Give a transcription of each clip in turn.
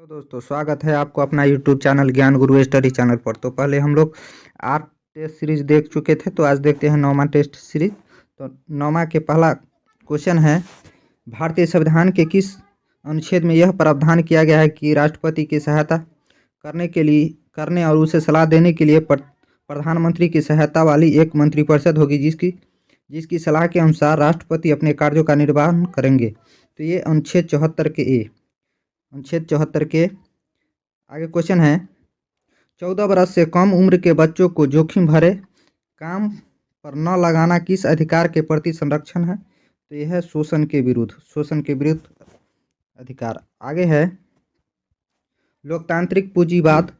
तो दोस्तों स्वागत है आपको अपना यूट्यूब चैनल ज्ञान गुरु स्टडी चैनल पर। तो पहले हम लोग 8 टेस्ट सीरीज देख चुके थे, तो आज देखते हैं 9वां टेस्ट सीरीज। तो 9वां के पहला क्वेश्चन है, भारतीय संविधान के किस अनुच्छेद में यह प्रावधान किया गया है कि राष्ट्रपति की सहायता करने और उसे सलाह देने के लिए प्रधानमंत्री की सहायता वाली एक मंत्रिपरिषद होगी जिसकी सलाह के अनुसार राष्ट्रपति अपने कार्यों का निर्वहन करेंगे। तो ये अनुच्छेद 74 के आगे क्वेश्चन है, 14 वर्ष से कम उम्र के बच्चों को जोखिम भरे काम पर न लगाना किस अधिकार के प्रति संरक्षण है? तो यह है शोषण के विरुद्ध अधिकार। आगे है, लोकतांत्रिक पूंजीवाद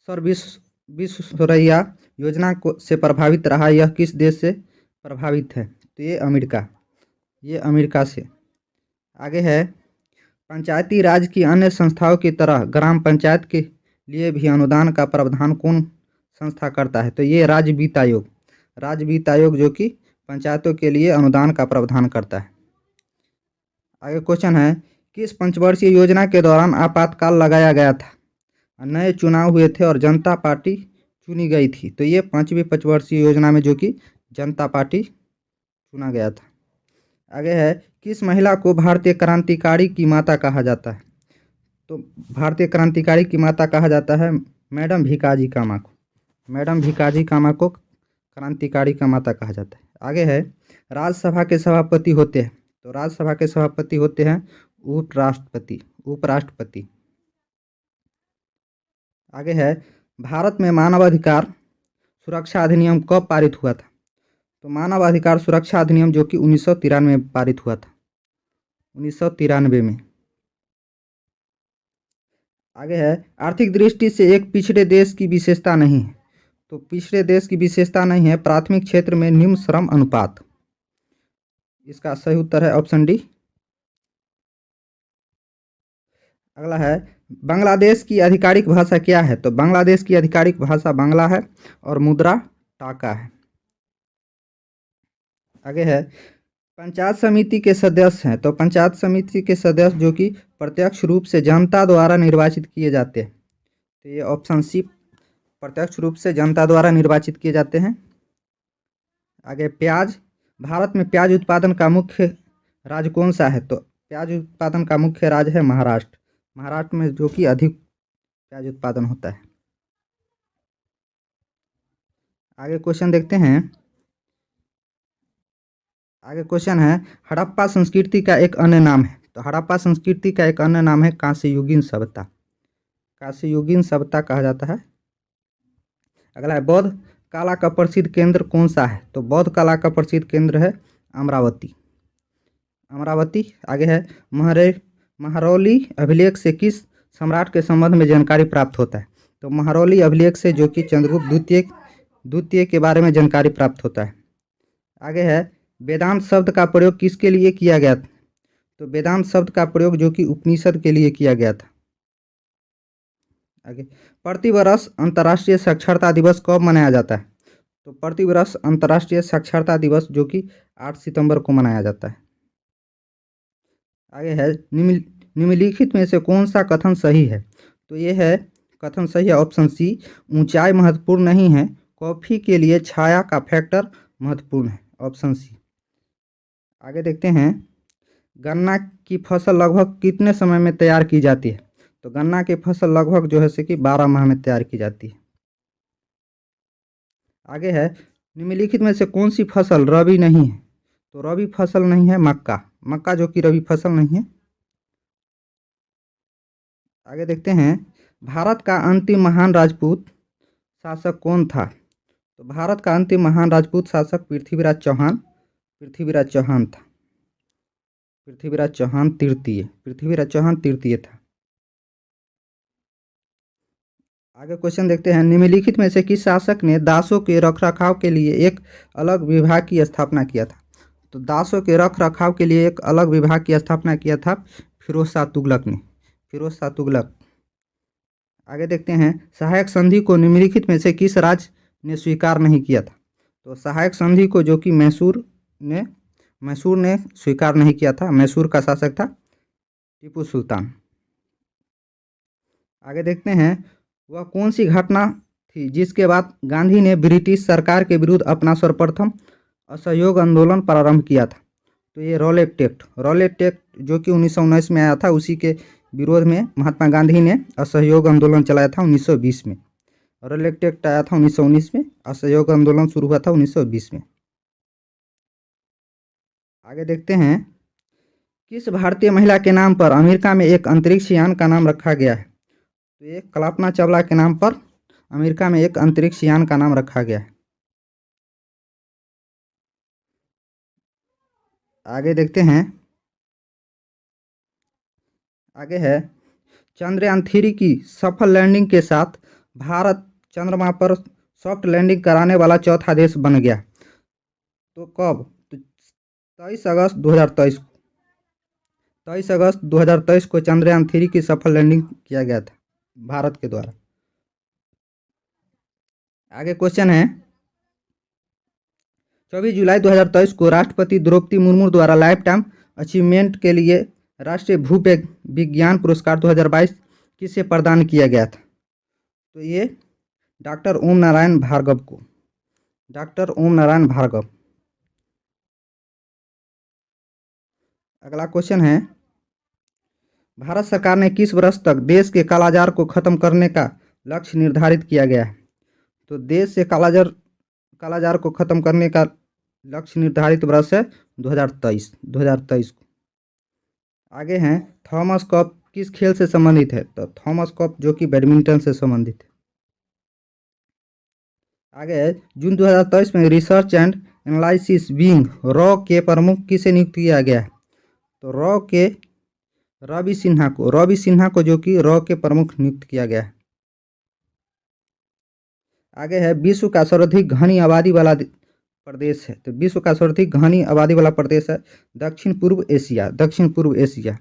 सर्वविश्वसुरैया योजना से प्रभावित रहा, यह किस देश से प्रभावित है? तो ये अमेरिका से। आगे है, पंचायती राज की अन्य संस्थाओं की तरह ग्राम पंचायत के लिए भी अनुदान का प्रावधान कौन संस्था करता है? तो ये राज्य वित्त आयोग जो कि पंचायतों के लिए अनुदान का प्रावधान करता है। आगे क्वेश्चन है, किस पंचवर्षीय योजना के दौरान आपातकाल लगाया गया था, नए चुनाव हुए थे और जनता पार्टी चुनी गई थी? तो ये 5वीं पंचवर्षीय योजना में जो कि जनता पार्टी चुना गया था। आगे है, किस महिला को भारतीय क्रांतिकारी की माता कहा जाता है? तो भारतीय क्रांतिकारी की माता कहा जाता है मैडम भिकाजी कामा को क्रांतिकारी का माता कहा जाता है। आगे है, राज्यसभा के सभापति होते हैं, तो राज्यसभा के सभापति होते हैं उपराष्ट्रपति। आगे है, भारत में मानवाधिकार सुरक्षा अधिनियम कब पारित हुआ था? तो मानवाधिकार सुरक्षा अधिनियम जो कि 1993 में पारित हुआ था, 1993 में। आगे है, आर्थिक दृष्टि से एक पिछड़े देश की विशेषता नहीं है, तो पिछड़े देश की विशेषता नहीं है प्राथमिक क्षेत्र में निम्न श्रम अनुपात। इसका सही उत्तर है ऑप्शन डी। अगला है, बांग्लादेश की आधिकारिक भाषा क्या है? तो बांग्लादेश की आधिकारिक भाषा बांग्ला है और मुद्रा टाका है। आगे है, पंचायत समिति के सदस्य हैं, तो पंचायत समिति के सदस्य जो कि प्रत्यक्ष रूप से जनता द्वारा निर्वाचित किए जाते हैं, तो ये ऑप्शन सी, प्रत्यक्ष रूप से जनता द्वारा निर्वाचित किए जाते हैं। आगे, प्याज, भारत में प्याज उत्पादन का मुख्य राज्य कौन सा है? तो प्याज उत्पादन का मुख्य राज्य है महाराष्ट्र में जो कि अधिक प्याज उत्पादन होता है। आगे क्वेश्चन देखते हैं। आगे क्वेश्चन है, हड़प्पा संस्कृति का एक अन्य नाम है, तो हड़प्पा संस्कृति का एक अन्य नाम है कांस्ययुगीन सभ्यता कहा जाता है। अगला है, बौद्ध कला का प्रसिद्ध केंद्र कौन सा है? तो बौद्ध कला का प्रसिद्ध केंद्र है अमरावती। आगे है, महरौली अभिलेख से किस सम्राट के संबंध में जानकारी प्राप्त होता है? तो महरौली अभिलेख से जो कि चंद्रगुप्त द्वितीय के बारे में जानकारी प्राप्त होता है। आगे है, वेदांत शब्द का प्रयोग किसके लिए किया गया था? तो वेदांत शब्द का प्रयोग जो कि उपनिषद के लिए किया गया था। आगे, प्रतिवर्ष अंतर्राष्ट्रीय साक्षरता दिवस कब मनाया जाता है? तो प्रतिवर्ष अंतर्राष्ट्रीय साक्षरता दिवस जो कि 8 सितंबर को मनाया जाता है। आगे है, निम्नलिखित में से कौन सा कथन सही है? तो ये है कथन सही है ऑप्शन सी, ऊंचाई महत्वपूर्ण नहीं है, कॉफी के लिए छाया का फैक्टर महत्वपूर्ण है, ऑप्शन सी। आगे देखते हैं, गन्ना की फसल लगभग कितने समय में तैयार की जाती है? तो गन्ना की फसल लगभग जो है से कि 12 माह में तैयार की जाती है। आगे है, निम्नलिखित में से कौन सी फसल रबी नहीं है? तो रबी फसल नहीं है मक्का जो कि रबी फसल नहीं है। आगे देखते हैं, भारत का अंतिम महान राजपूत शासक कौन था? तो भारत का अंतिम महान राजपूत शासक पृथ्वीराज चौहान था। पृथ्वीराज चौहान तृतीय था। आगे क्वेश्चन देखते हैं, निम्नलिखित में से किस शासक ने दासों के रखरखाव के लिए एक अलग विभाग की स्थापना किया था? तो दासों के रखरखाव के लिए एक अलग विभाग की स्थापना किया था फिरोज शाह तुगलक। आगे देखते हैं, सहायक संधि को निम्नलिखित में से किस राज्य ने स्वीकार नहीं किया था? तो सहायक संधि को जो कि मैसूर ने स्वीकार नहीं किया था। मैसूर का शासक था टीपू सुल्तान। आगे देखते हैं, वह कौन सी घटना थी जिसके बाद गांधी ने ब्रिटिश सरकार के विरुद्ध अपना सर्वप्रथम असहयोग आंदोलन प्रारंभ किया था? तो ये रॉलेट एक्ट जो कि 1919 में आया था, उसी के विरोध में महात्मा गांधी ने असहयोग आंदोलन चलाया था 1920 में। रॉलेट एक्ट आया था 1919 में, असहयोग आंदोलन शुरू हुआ था 1920 में। आगे देखते हैं, किस भारतीय महिला के नाम पर अमेरिका में एक अंतरिक्ष यान का नाम रखा गया है? तो ये कल्पना चावला के नाम पर अमेरिका में एक अंतरिक्ष यान का नाम रखा गया है। आगे देखते हैं, आगे है, चंद्रयान-3 की सफल लैंडिंग के साथ भारत चंद्रमा पर सॉफ्ट लैंडिंग कराने वाला चौथा देश बन गया। तो कब? तो 23 अगस्त 2023 को 23 अगस्त 2023 को चंद्रयान-3 की सफल लैंडिंग किया गया था भारत के द्वारा। आगे क्वेश्चन है, 24 जुलाई 2023 को राष्ट्रपति द्रौपदी मुर्मू द्वारा लाइफ टाइम अचीवमेंट के लिए राष्ट्रीय भू विज्ञान पुरस्कार 2022 किसे प्रदान किया गया था? तो ये डॉक्टर ओम नारायण भार्गव को, डॉक्टर ओम नारायण भार्गव। अगला क्वेश्चन है, भारत सरकार ने किस वर्ष तक देश के कालाजार को खत्म करने का लक्ष्य निर्धारित किया गया है? तो देश से कालाजार को खत्म करने का लक्ष्य निर्धारित वर्ष है 2023 को। आगे हैं, थॉमस कप किस खेल से संबंधित है? तो थॉमस कप जो कि बैडमिंटन से संबंधित है। आगे है, जून 2023 में research and analysis wing raw के प्रमुख किसे नियुक्त किया गया है? तो रॉ के रवि सिन्हा को जो कि रॉ के प्रमुख नियुक्त किया गया है। आगे है, विश्व का सर्वाधिक घनी आबादी वाला प्रदेश है? तो विश्व का सर्वाधिक घनी आबादी वाला प्रदेश है दक्षिण पूर्व एशिया।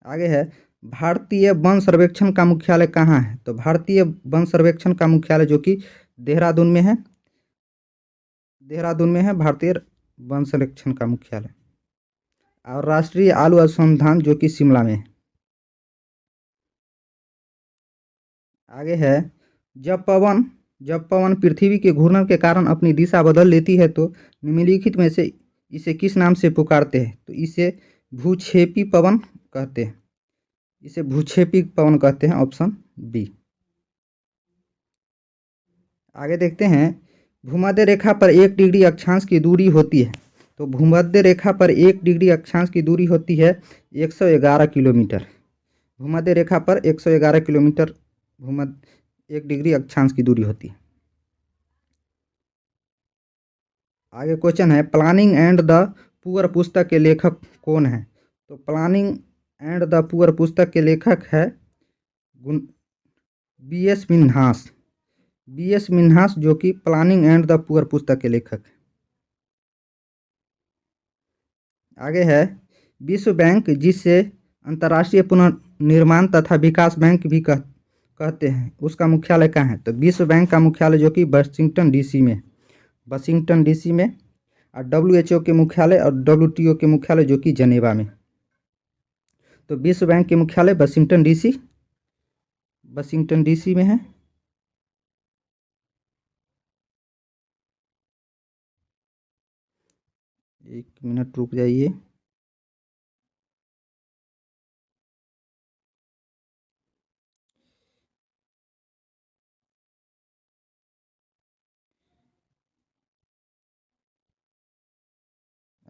आगे है, भारतीय वन सर्वेक्षण का मुख्यालय कहाँ है? तो भारतीय वन सर्वेक्षण का मुख्यालय जो कि देहरादून में है, भारतीय वन सर्वेक्षण का मुख्यालय। और राष्ट्रीय आलू अनुसंधान जो कि शिमला में है। आगे है, जब पवन पृथ्वी के घूर्णन के कारण अपनी दिशा बदल लेती है तो निम्नलिखित में से इसे किस नाम से पुकारते हैं? तो इसे भूक्षेपी पवन कहते हैं, ऑप्शन बी। आगे देखते हैं, भूमध्य रेखा पर 1 डिग्री अक्षांश की दूरी होती है? तो भूमध्य रेखा पर 1 डिग्री अक्षांश की दूरी होती है 111 किलोमीटर। भूमध्य रेखा पर 111 किलोमीटर 1 डिग्री अक्षांश की दूरी होती है। आगे क्वेश्चन है, प्लानिंग एंड द पुअर पुस्तक के लेखक कौन है? तो प्लानिंग एंड द पुअर पुस्तक के लेखक है बी.एस. मिन्हास जो कि प्लानिंग एंड द पुअर पुस्तक के लेखक है। आगे है, विश्व बैंक जिसे अंतर्राष्ट्रीय पुनर्निर्माण तथा विकास बैंक भी कहते हैं, उसका मुख्यालय कहाँ है? तो विश्व बैंक का मुख्यालय जो कि वाशिंगटन डीसी में, और WHO के मुख्यालय और WTO के मुख्यालय जो कि जनेवा में। तो विश्व बैंक के मुख्यालय वाशिंगटन डीसी में है। एक मिनट रुक जाइए।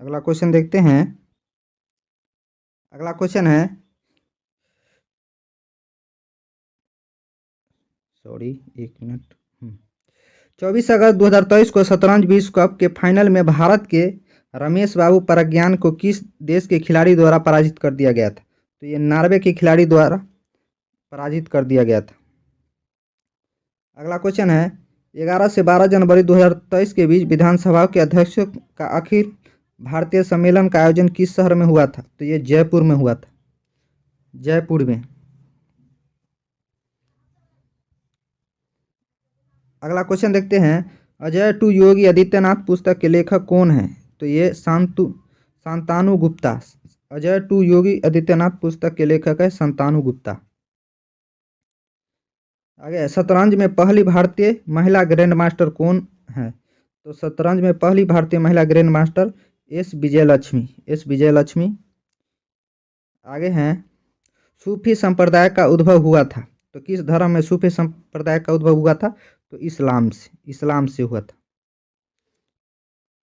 अगला क्वेश्चन देखते हैं। अगला क्वेश्चन है, 24 अगस्त 2023 को शतरंज विश्व कप के फाइनल में भारत के रमेश बाबू प्रज्ञान को किस देश के खिलाड़ी द्वारा पराजित कर दिया गया था? तो ये नॉर्वे के खिलाड़ी द्वारा पराजित कर दिया गया था। अगला क्वेश्चन है, 11 से 12 जनवरी 2023 के बीच विधानसभा के अध्यक्षों का अखिल भारतीय सम्मेलन का आयोजन किस शहर में हुआ था? तो ये जयपुर में हुआ था, जयपुर में। अगला क्वेश्चन देखते हैं, अजय टू योगी आदित्यनाथ पुस्तक के लेखक कौन है? तो ये शांतनु गुप्ता अजय टू योगी आदित्यनाथ पुस्तक के लेखक है संतानु गुप्ता। आगे शतरंज में पहली भारतीय महिला ग्रैंड मास्टर कौन है? तो शतरंज में पहली भारतीय महिला ग्रैंड मास्टर एस विजयलक्ष्मी। आगे हैं सूफी संप्रदाय का उद्भव हुआ था, तो किस धर्म में सूफी संप्रदाय का उद्भव हुआ था? तो इस्लाम से हुआ था।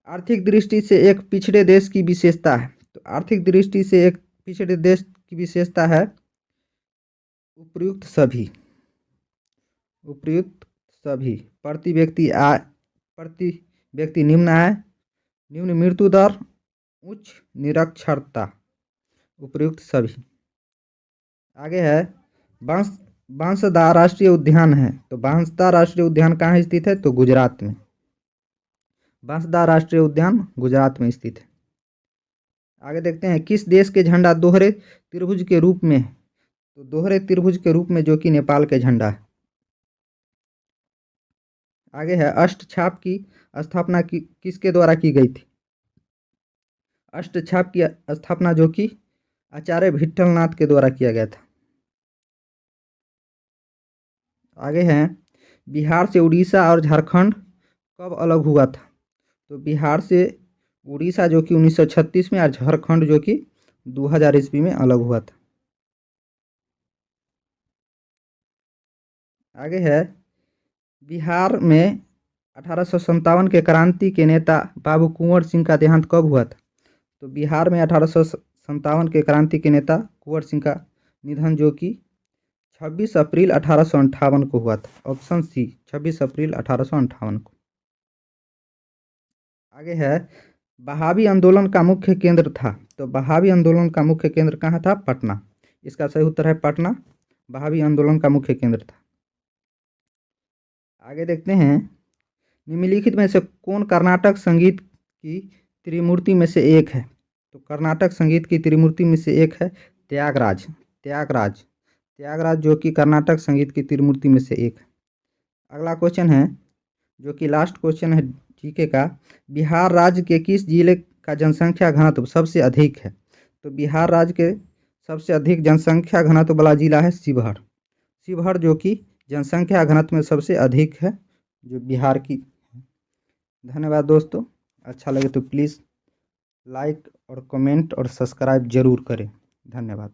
आर्थिक दृष्टि से एक पिछड़े देश की विशेषता है, तो आर्थिक दृष्टि से एक पिछड़े देश की विशेषता है उपयुक्त सभी। प्रति व्यक्ति निम्न आय, निम्न मृत्यु दर, उच्च निरक्षरता, उपयुक्त सभी। आगे है बांसदा राष्ट्रीय उद्यान है, तो बांसदा राष्ट्रीय उद्यान कहाँ स्थित है? तो गुजरात में। बांसदा राष्ट्रीय उद्यान गुजरात में स्थित है। आगे देखते हैं किस देश के झंडा दोहरे त्रिभुज के रूप में है? तो दोहरे त्रिभुज के रूप में जो कि नेपाल के झंडा है। आगे है अष्टछाप की स्थापना किसके द्वारा की गई थी? अष्टछाप की स्थापना जो कि आचार्य विट्ठलनाथ के द्वारा किया गया था। आगे हैं बिहार से उड़ीसा और झारखंड कब अलग हुआ था? तो बिहार से उड़ीसा जो कि 1936 में और झारखंड जो कि 2000 ईस्वी में अलग हुआ था। आगे है बिहार में 1857 के क्रांति के नेता बाबू कुंवर सिंह का देहांत कब हुआ था? तो बिहार में 1857 के क्रांति के नेता कुंवर सिंह का निधन जो कि 26 अप्रैल 1858 को हुआ था। ऑप्शन सी 26 अप्रैल 1858 को। आगे है बहावी आंदोलन का मुख्य केंद्र था, तो बहावी आंदोलन का मुख्य केंद्र कहाँ था? पटना। इसका सही उत्तर है पटना, बहावी आंदोलन का मुख्य केंद्र था। आगे देखते हैं निम्नलिखित में से कौन कर्नाटक संगीत की त्रिमूर्ति में से एक है? तो कर्नाटक संगीत की त्रिमूर्ति में से एक है त्यागराज जो कि कर्नाटक संगीत की त्रिमूर्ति में से एक है। अगला क्वेश्चन है जो कि लास्ट क्वेश्चन है जीके का, बिहार राज्य के किस जिले का जनसंख्या घनत्व सबसे अधिक है? तो बिहार राज्य के सबसे अधिक जनसंख्या घनत्व वाला जिला है शिवहर जो कि जनसंख्या घनत्व में सबसे अधिक है जो बिहार की। धन्यवाद दोस्तों, अच्छा लगे तो प्लीज़ लाइक और कमेंट और सब्सक्राइब जरूर करें। धन्यवाद।